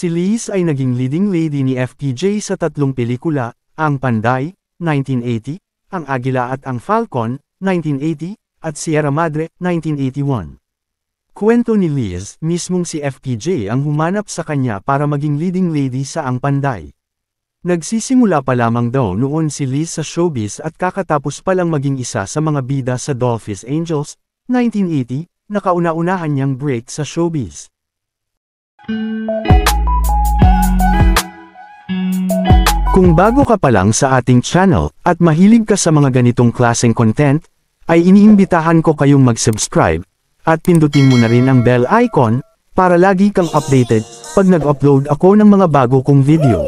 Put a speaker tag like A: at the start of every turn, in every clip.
A: Si Liz ay naging leading lady ni FPJ sa tatlong pelikula, Ang Panday, 1980, Ang Agila at ang Falcon, 1980, at Sierra Madre, 1981. Kwento ni Liz, mismong si FPJ ang humanap sa kanya para maging leading lady sa Ang Panday. Nagsisimula pa lamang daw noon si Liz sa showbiz at kakatapos palang maging isa sa mga bida sa Dolphins Angels, 1980, na kauna-unahan niyang break sa showbiz. Kung bago ka pa lang sa ating channel, at mahilig ka sa mga ganitong klaseng content, ay iniimbitahan ko kayong mag-subscribe, at pindutin mo na rin ang bell icon, para lagi kang updated, pag nag-upload ako ng mga bago kong video.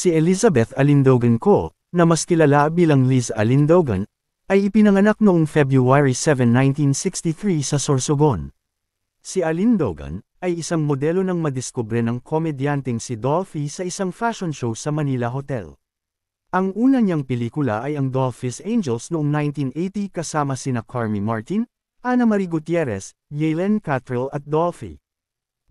A: Si Elizabeth Alindogan Co., na mas kilala bilang Liz Alindogan, ay ipinanganak noong February 7, 1963 sa Sorsogon. Si Alindogan ay isang modelo ng madiskubre ng komedyanteng si Dolphy sa isang fashion show sa Manila Hotel. Ang una niyang pelikula ay ang Dolphins Angels noong 1980 kasama sina Carmy Martin, Ana Marie Gutierrez, Yalen Catrell at Dolphy.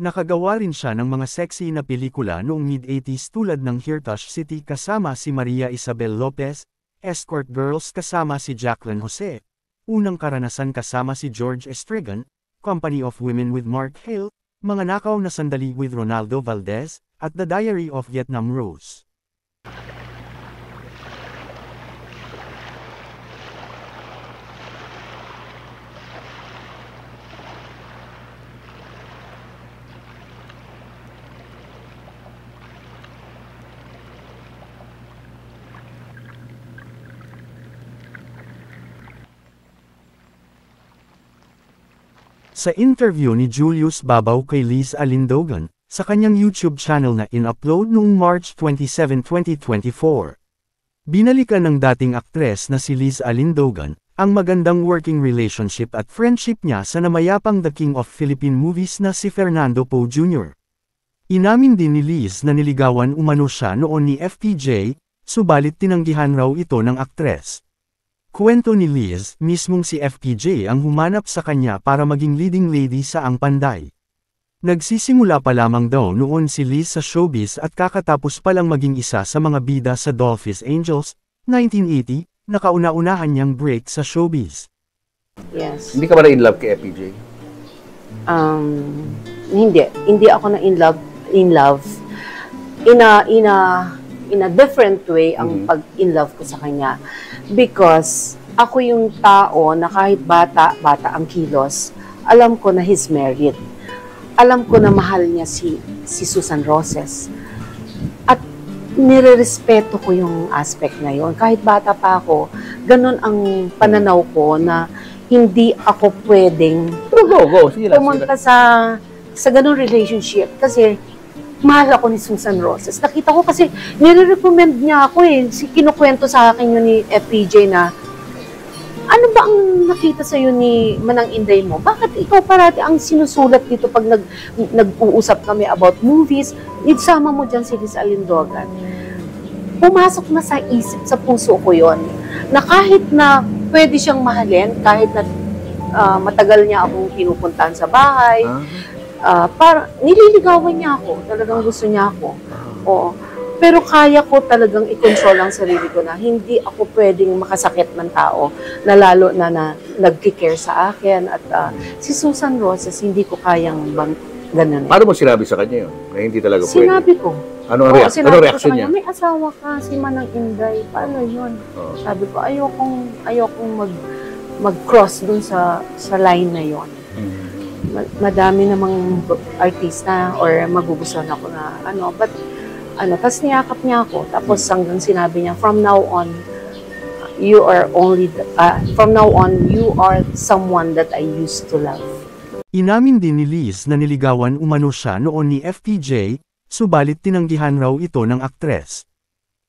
A: Nakagawa rin siya ng mga sexy na pelikula noong mid-80s tulad ng Hirtash City kasama si Maria Isabel Lopez, Escort Girls kasama si Jacqueline Jose, Unang Karanasan kasama si George Estrigan, Company of Women with Mark Hale, Mga Nakaw na Sandali with Ronaldo Valdez, at The Diary of Vietnam Rose. Sa interview ni Julius Babaw kay Liz Alindogan, sa kanyang YouTube channel na in-upload noong March 27, 2024. Binalikan ng dating aktres na si Liz Alindogan, ang magandang working relationship at friendship niya sa namayapang The King of Philippine Movies na si Fernando Poe Jr. Inamin din ni Liz na niligawan umano siya noon ni FPJ, subalit tinanggihan raw ito ng aktres. Kwento ni Liz, mismong si FPJ ang humanap sa kanya para maging leading lady sa Ang Panday. Nagsisimula pa lamang daw noon si Liz sa showbiz at kakatapos palang maging isa sa mga bida sa Dolphins Angels, 1980, na kauna-unahan niyang break sa showbiz.
B: Yes.
C: Hindi ka ba na-in love kay FPJ?
B: Hindi ako na in love. In a different way ang pag-in love ko sa kanya. Because ako yung tao na kahit bata ang kilos, alam ko na he's married. Alam ko na mahal niya si Susan Roses. At nire-respeto ko yung aspect na yun. Kahit bata pa ako, ganun ang pananaw ko na hindi ako pwedeng pumunta sa ganun relationship. Kasi mahal ako ni Susan Roses. Nakita ko kasi, nire-recommend niya ako kinukwento sa akin yun ni FPJ na, ano ba ang nakita sa'yo ni Manang Inday mo? Bakit ikaw parati ang sinusulat dito pag nag-uusap kami about movies? Isama mo dyan si Liz Alindogan. Pumasok na sa isip, sa puso ko yon na kahit na pwede siyang mahalin, kahit na matagal niya akong pinupuntahan sa bahay, nililigawan niya ako, talagang gusto niya ako. Oo. Pero kaya ko talagang i-control ang sarili ko na hindi ako pwedeng makasakit ng tao na lalo na nagki-care sa akin. At si Susan Roses, hindi ko kayang ganun.
C: Paano mo sinabi sa kanya yun? Na hindi talaga pwede?
B: Sinabi ko.
C: Ano reaction niya?
B: May asawa ka, si Manang Inday. Paano yun? Sabi ko, ayokong mag-cross dun sa line na yun. Madami namang artista or magugustuhan ako na tapos niyakap niya ako, tapos hanggang sinabi niya, from now on, you are from now on, you are someone that I used to love.
A: Inamin din ni Liz na niligawan umano siya noon ni FPJ, subalit tinanggihan raw ito ng aktres.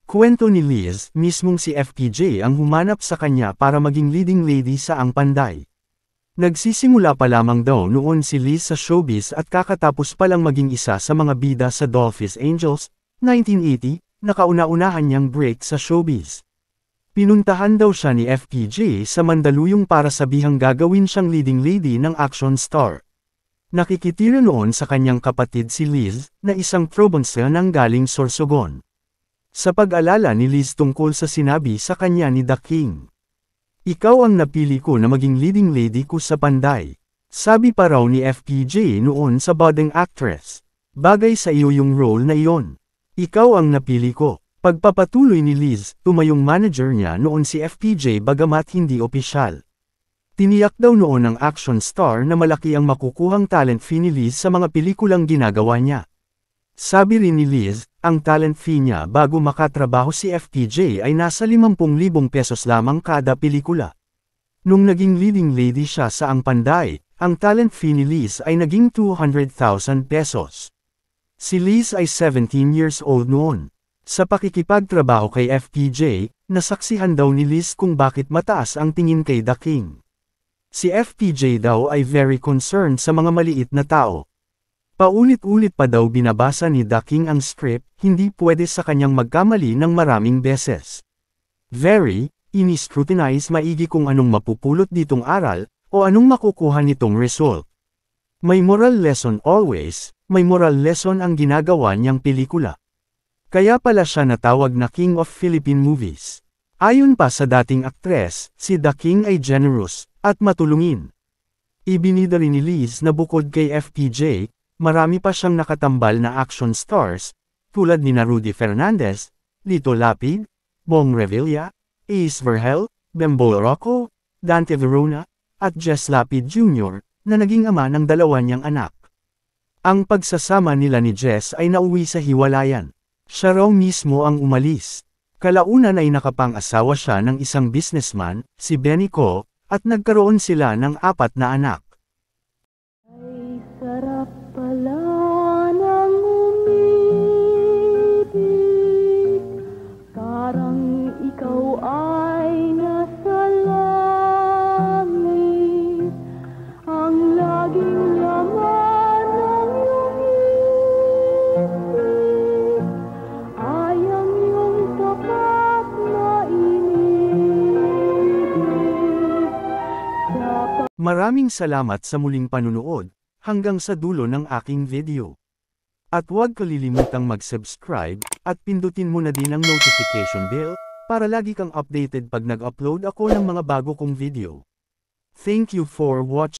A: Kwento ni Liz, mismong si FPJ ang humanap sa kanya para maging leading lady sa Ang Panday. Nagsisimula pa lamang daw noon si Liz sa showbiz at kakatapos palang maging isa sa mga bida sa Dolphis Angels, 1980, na kauna-unahan niyang break sa showbiz. Pinuntahan daw siya ni FPJ sa Mandaluyong para sabihang gagawin siyang leading lady ng action star. Nakikitira noon sa kanyang kapatid si Liz, na isang probansa nang galing Sorsogon. Sa pag-alala ni Liz tungkol sa sinabi sa kanya ni The King. Ikaw ang napili ko na maging leading lady ko sa Panday. Sabi pa raw ni FPJ noon sa budding actress. Bagay sa iyo yung role na iyon. Ikaw ang napili ko. Pagpapatuloy ni Liz, tumayong manager niya noon si FPJ bagamat hindi opisyal. Tiniyak daw noon ng action star na malaki ang makukuhang talent fee ni Liz sa mga pelikulang ginagawa niya. Sabi rin ni Liz, ang talent fee niya bago makatrabaho si FPJ ay nasa 50,000 pesos lamang kada pelikula. Nung naging leading lady siya sa Ang Panday, ang talent fee ni Liz ay naging 200,000 pesos. Si Liz ay 17 years old noon. Sa pakikipagtrabaho kay FPJ, nasaksihan daw ni Liz kung bakit mataas ang tingin kay The King. Si FPJ daw ay very concerned sa mga maliit na tao. Paulit-ulit pa daw binabasa ni The King ang script, hindi pwede sa kanyang magkamali ng maraming beses. Very, ini-scrutinize maigi kung anong mapupulot ditong aral, o anong makukuha nitong result. May moral lesson always, may moral lesson ang ginagawa niyang pelikula. Kaya pala siya natawag na King of Philippine Movies. Ayon pa sa dating aktres, si The King ay generous, at matulungin. Ibinida rin ni Liz na bukod kay FPJ, marami pa siyang nakatambal na action stars, tulad ni Rudy Fernandez, Lito Lapid, Bong Revilla, Ace Vergel, Bembo Rocco, Dante Verona, at Jess Lapid Jr., na naging ama ng dalawa niyang anak. Ang pagsasama nila ni Jess ay nauwi sa hiwalayan. Siya raw mismo ang umalis. Kalaunan ay nakapang-asawa siya ng isang businessman, si Benny Co, at nagkaroon sila ng 4 na anak.
D: Ay sarap pala ng umibig, parang ikaw ay nasa langit, ang laging laman ng iyong isip, ay ang iyong tapat na inibig.
A: Maraming salamat sa muling panunood, hanggang sa dulo ng aking video. At huwag kalilimutang mag-subscribe, at pindutin mo na din ang notification bell, para lagi kang updated pag nag-upload ako ng mga bago kong video. Thank you for watching.